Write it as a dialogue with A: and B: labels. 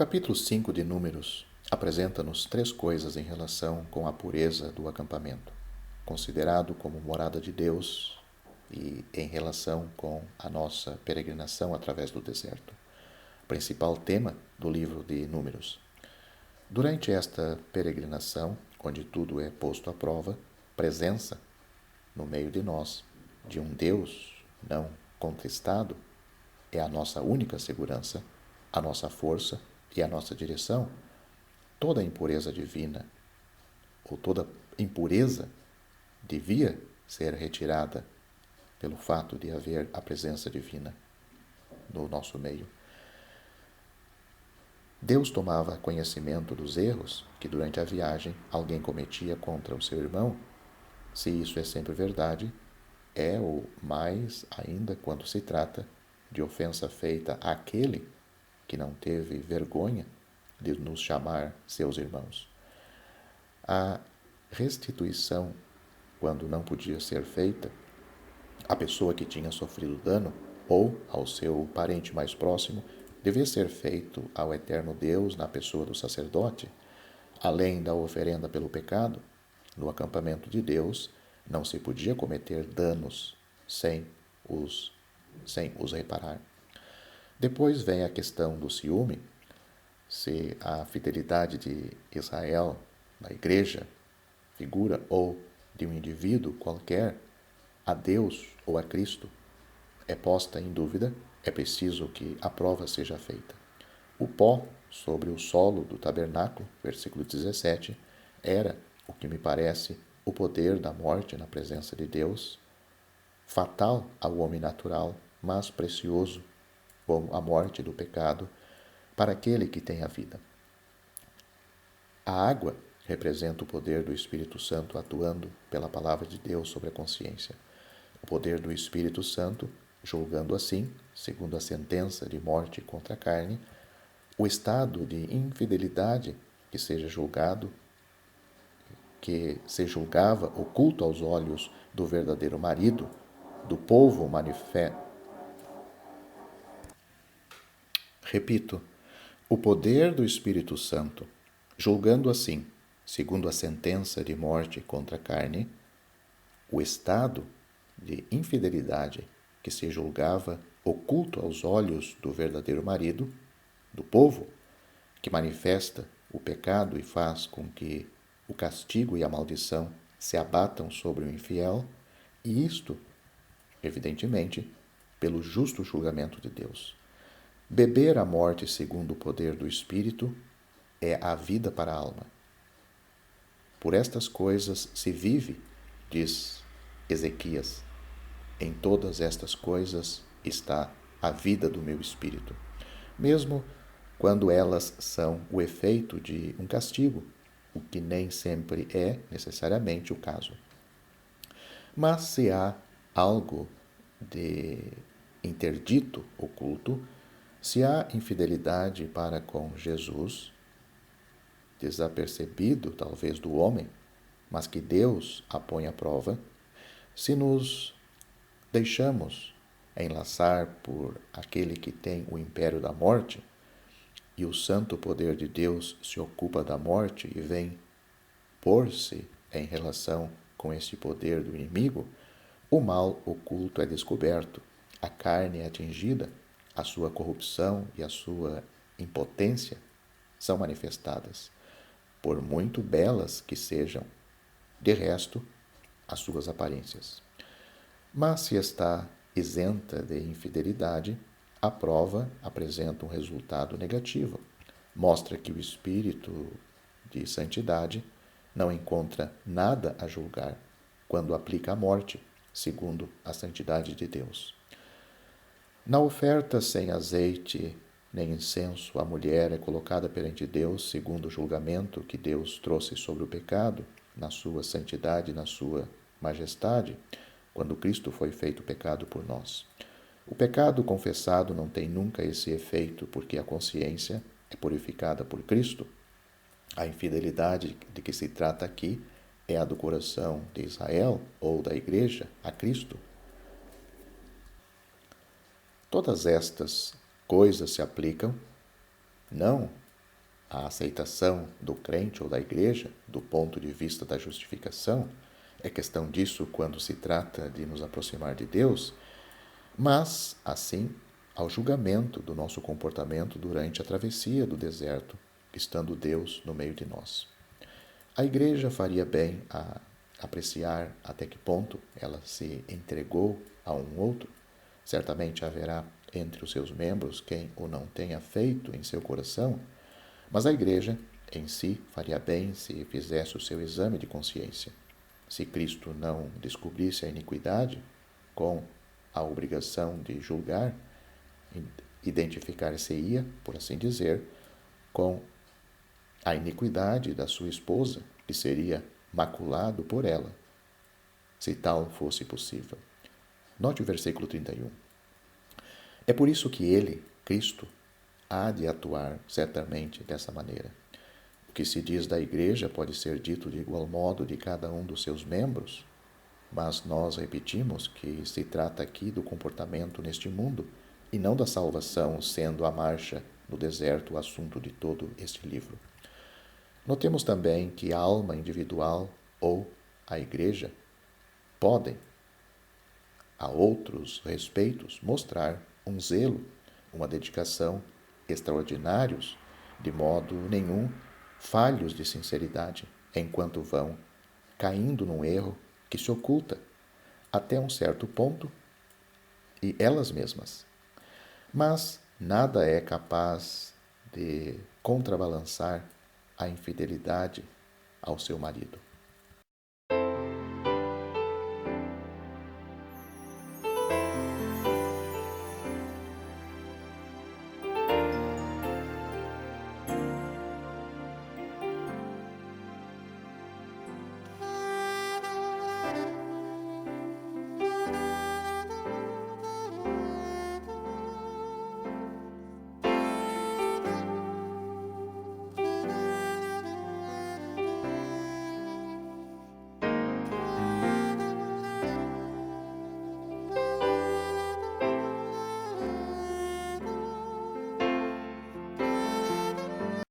A: capítulo 5 de Números, apresenta-nos três coisas em relação com a pureza do acampamento, considerado como morada de Deus e em relação com a nossa peregrinação através do deserto. Principal tema do livro de Números. Durante esta peregrinação, onde tudo é posto à prova, presença no meio de nós de um Deus não contestado é a nossa única segurança, a nossa força e a nossa direção. Toda impureza divina, ou toda impureza, devia ser retirada pelo fato de haver a presença divina no nosso meio. Deus tomava conhecimento dos erros que durante a viagem alguém cometia contra o seu irmão. Se isso é sempre verdade, é o mais ainda quando se trata de ofensa feita àquele que não teve vergonha de nos chamar seus irmãos. A restituição, quando não podia ser feita, à pessoa que tinha sofrido dano ou ao seu parente mais próximo, devia ser feito ao eterno Deus na pessoa do sacerdote. Além da oferenda pelo pecado, no acampamento de Deus não se podia cometer danos sem os reparar. Depois vem a questão do ciúme. Se a fidelidade de Israel, da igreja, figura ou de um indivíduo qualquer, a Deus ou a Cristo, é posta em dúvida, é preciso que a prova seja feita. O pó sobre o solo do tabernáculo, versículo 17, era, o que me parece, o poder da morte na presença de Deus, fatal ao homem natural, mas precioso como a morte do pecado para aquele que tem a vida. A água representa o poder do Espírito Santo atuando pela palavra de Deus sobre a consciência. O poder do Espírito Santo, julgando assim, segundo a sentença de morte contra a carne, o estado de infidelidade que se julgava oculto aos olhos do verdadeiro marido, do povo manifesto. Repito, o poder do Espírito Santo, julgando assim, segundo a sentença de morte contra a carne, o estado de infidelidade que se julgava oculto aos olhos do verdadeiro marido, do povo, que manifesta o pecado e faz com que o castigo e a maldição se abatam sobre o infiel, e isto, evidentemente, pelo justo julgamento de Deus. Beber a morte segundo o poder do Espírito é a vida para a alma. Por estas coisas se vive, diz Ezequias. Em todas estas coisas está a vida do meu espírito, mesmo quando elas são o efeito de um castigo, o que nem sempre é necessariamente o caso. Mas se há algo de interdito oculto, se há infidelidade para com Jesus, desapercebido talvez do homem, mas que Deus a põe à prova, se nos deixamos enlaçar por aquele que tem o império da morte, e o santo poder de Deus se ocupa da morte e vem pôr-se em relação com este poder do inimigo, o mal oculto é descoberto, a carne é atingida, a sua corrupção e a sua impotência são manifestadas, por muito belas que sejam, de resto, as suas aparências. Mas se está isenta de infidelidade, a prova apresenta um resultado negativo. Mostra que o espírito de santidade não encontra nada a julgar quando aplica a morte, segundo a santidade de Deus. Na oferta sem azeite nem incenso, a mulher é colocada perante Deus segundo o julgamento que Deus trouxe sobre o pecado, na sua santidade e na sua majestade, quando Cristo foi feito pecado por nós. O pecado confessado não tem nunca esse efeito, porque a consciência é purificada por Cristo. A infidelidade de que se trata aqui é a do coração de Israel ou da igreja a Cristo. Todas estas coisas se aplicam não a aceitação do crente ou da igreja, do ponto de vista da justificação, é questão disso quando se trata de nos aproximar de Deus, mas, assim, ao julgamento do nosso comportamento durante a travessia do deserto, estando Deus no meio de nós. A igreja faria bem a apreciar até que ponto ela se entregou a um outro. Certamente haverá entre os seus membros quem o não tenha feito em seu coração, mas a igreja em si faria bem se fizesse o seu exame de consciência. Se Cristo não descobrisse a iniquidade, com a obrigação de julgar, identificar-se-ia, por assim dizer, com a iniquidade da sua esposa, que seria maculado por ela, se tal fosse possível. Note o versículo 31. É por isso que ele, Cristo, há de atuar certamente dessa maneira. O que se diz da igreja pode ser dito de igual modo de cada um dos seus membros, mas nós repetimos que se trata aqui do comportamento neste mundo e não da salvação, sendo a marcha no deserto o assunto de todo este livro. Notemos também que a alma individual ou a igreja podem, a outros respeitos, mostrar um zelo, uma dedicação extraordinários, de modo nenhum falhos de sinceridade, enquanto vão caindo num erro que se oculta até um certo ponto e elas mesmas. Mas nada é capaz de contrabalançar a infidelidade ao seu marido.